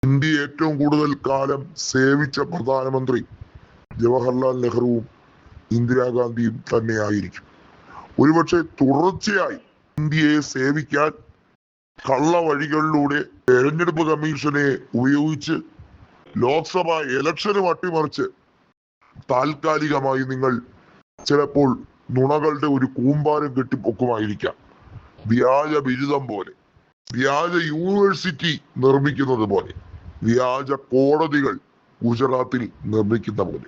India ഏറ്റവും കൂടുതൽ കാലം സേവിച്ച പ്രധാനമന്ത്രി ജവഹർലാൽ നെഹ്റുവും ഇന്ദിരാഗാന്ധിയും തന്നെയായിരിക്കും. ഒരുപക്ഷെ തുടർച്ചയായി ഇന്ത്യയെ സേവിക്കാൻ കള്ള വഴികളിലൂടെ തെരഞ്ഞെടുപ്പ് കമ്മീഷനെ ഉപയോഗിച്ച് ലോക്സഭാ ഇലക്ഷനും അട്ടിമറിച്ച് താൽക്കാലികമായി നിങ്ങൾ ചിലപ്പോൾ നുണകളുടെ ഒരു കൂമ്പാരം കെട്ടിപ്പൊക്കുമായിരിക്കാം. വ്യാജ ബിരുദം പോലെ, വ്യാജ യൂണിവേഴ്സിറ്റി നിർമ്മിക്കുന്നത് പോലെ, വ്യാജ കോടതികൾ ഗുജറാത്തിൽ നിർമ്മിക്കുന്ന പോലെ.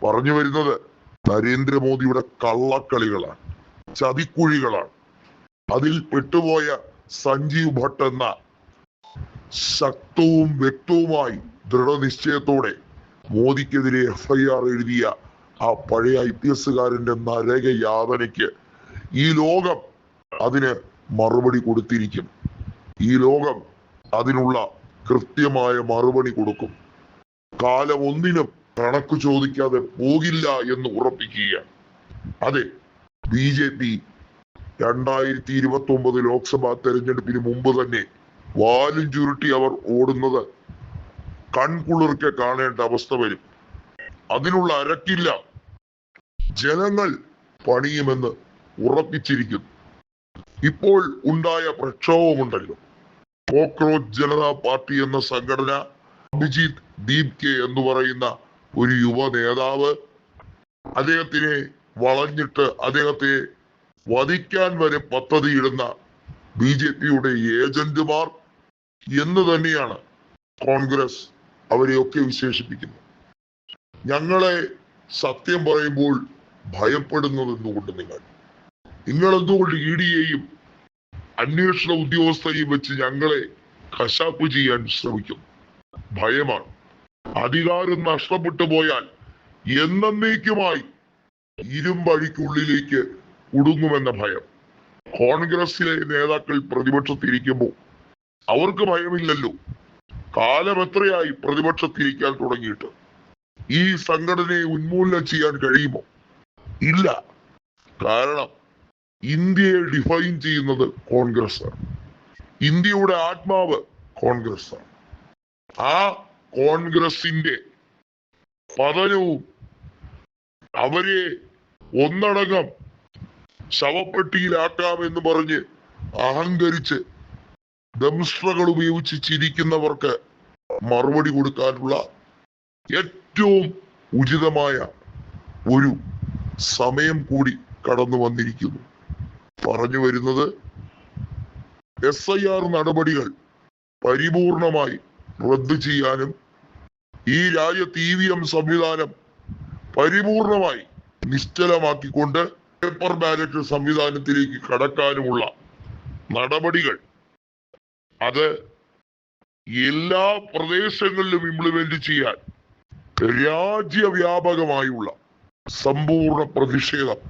പറഞ്ഞു വരുന്നത് നരേന്ദ്രമോദിയുടെ കള്ളക്കളികളാണ്, ചതിക്കുഴികളാണ്. അതിൽ പെട്ടുപോയ സഞ്ജീവ് ഭട്ട് എന്ന ശക്തവും വ്യക്തവുമായി ദൃഢനിശ്ചയത്തോടെ മോദിക്കെതിരെ FIR എഴുതിയ ആ പഴയ IPS കാരന്റെ നരക യാതനയ്ക്ക് ഈ ലോകം അതിന് മറുപടി കൊടുത്തിരിക്കും. ഈ ലോകം അതിനുള്ള കൃത്യമായ മറുപടി കൊടുക്കും. കാലം ഒന്നിനും കണക്ക് ചോദിക്കാതെ പോകില്ല എന്ന് ഉറപ്പിക്കുകയാണ്. അതെ, BJP 2029 ലോക്സഭാ തെരഞ്ഞെടുപ്പിന് മുമ്പ് തന്നെ വാലും ചുരുട്ടി അവർ ഓടുന്നത് കൺകുളിർക്കെ കാണേണ്ട അവസ്ഥ വരും. അതിനുള്ള അരക്കില്ല ജനങ്ങൾ പണിയുമെന്ന് ഉറപ്പിച്ചിരിക്കുന്നു. ഇപ്പോൾ ഉണ്ടായ പ്രക്ഷോഭമുണ്ടല്ലോ, കോക്രോച്ച് ജനതാ പാർട്ടി എന്ന സംഘടന, അഭിജിത്ത് ദീപ് കെ എന്ന് പറയുന്ന ഒരു യുവ നേതാവ്, അദ്ദേഹത്തിനെ വളഞ്ഞിട്ട് അദ്ദേഹത്തെ വധിക്കാൻ വരെ പദ്ധതിയിടുന്ന BJPയുടെ ഏജന്റുമാർ എന്ന് തന്നെയാണ് കോൺഗ്രസ് അവരെയൊക്കെ വിശേഷിപ്പിക്കുന്നത്. ഞങ്ങളെ സത്യം പറയുമ്പോൾ ഭയപ്പെടുന്നത് എന്തുകൊണ്ട്? നിങ്ങൾ എന്തുകൊണ്ട് EDയെയും അന്വേഷണ ഉദ്യോഗസ്ഥരെയും വെച്ച് ഞങ്ങളെ കശാപ്പ് ചെയ്യാൻ ശ്രമിക്കും? ഭയമാണ്. അധികാരം നഷ്ടപ്പെട്ടു പോയാൽ എന്നേക്കുമായി ഇരുമ്പഴിക്കുള്ളിലേക്ക് കുടുങ്ങുമെന്ന ഭയം. കോൺഗ്രസിലെ നേതാക്കൾ പ്രതിപക്ഷത്തിരിക്കുമ്പോൾ അവർക്ക് ഭയമില്ലല്ലോ. കാലം എത്രയായി പ്രതിപക്ഷത്തിരിക്കാൻ തുടങ്ങിയിട്ട്? ഈ സംഘടനയെ ഉന്മൂലനം ചെയ്യാൻ കഴിയുമോ? ഇല്ല. കാരണം ഇന്ത്യയെ ഡിഫൈൻ ചെയ്യുന്നത് കോൺഗ്രസ് ആണ്. ഇന്ത്യയുടെ ആത്മാവ് കോൺഗ്രസ് ആണ്. ആ കോൺഗ്രസിന്റെ പതനവും അവരെ ഒന്നടങ്കം ശവപ്പെട്ടിയിലാക്കാമെന്ന് പറഞ്ഞ് അഹങ്കരിച്ച് ദംഷ്ട്രകൾ ഉപയോഗിച്ച് ചിരിക്കുന്നവർക്ക് മറുപടി കൊടുക്കാനുള്ള ഏറ്റവും ഉചിതമായ ഒരു സമയം കൂടി കടന്നു വന്നിരിക്കുന്നു. പറഞ്ഞു വരുന്നത് SIR നടപടികൾ പരിപൂർണമായി റദ്ദു ചെയ്യാനും ഈ രാജ്യത്ത് EVM സംവിധാനം പരിപൂർണമായി നിശ്ചലമാക്കിക്കൊണ്ട് പേപ്പർ ബാലറ്റ് സംവിധാനത്തിലേക്ക് കടക്കാനുമുള്ള നടപടികൾ അത് എല്ലാ പ്രദേശങ്ങളിലും ഇംപ്ലിമെന്റ് ചെയ്യാൻ രാജ്യവ്യാപകമായുള്ള സമ്പൂർണ്ണ പ്രതിഷേധം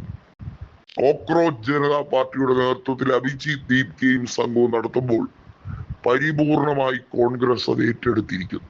കോക്രോച്ച് ജനതാ പാർട്ടിയുടെ നേതൃത്വത്തിൽ അഭിജിത്ത് ദീപ് കെയും സംഘവും നടത്തുമ്പോൾ പരിപൂർണമായി കോൺഗ്രസ് അത് ഏറ്റെടുത്തിരിക്കുന്നു.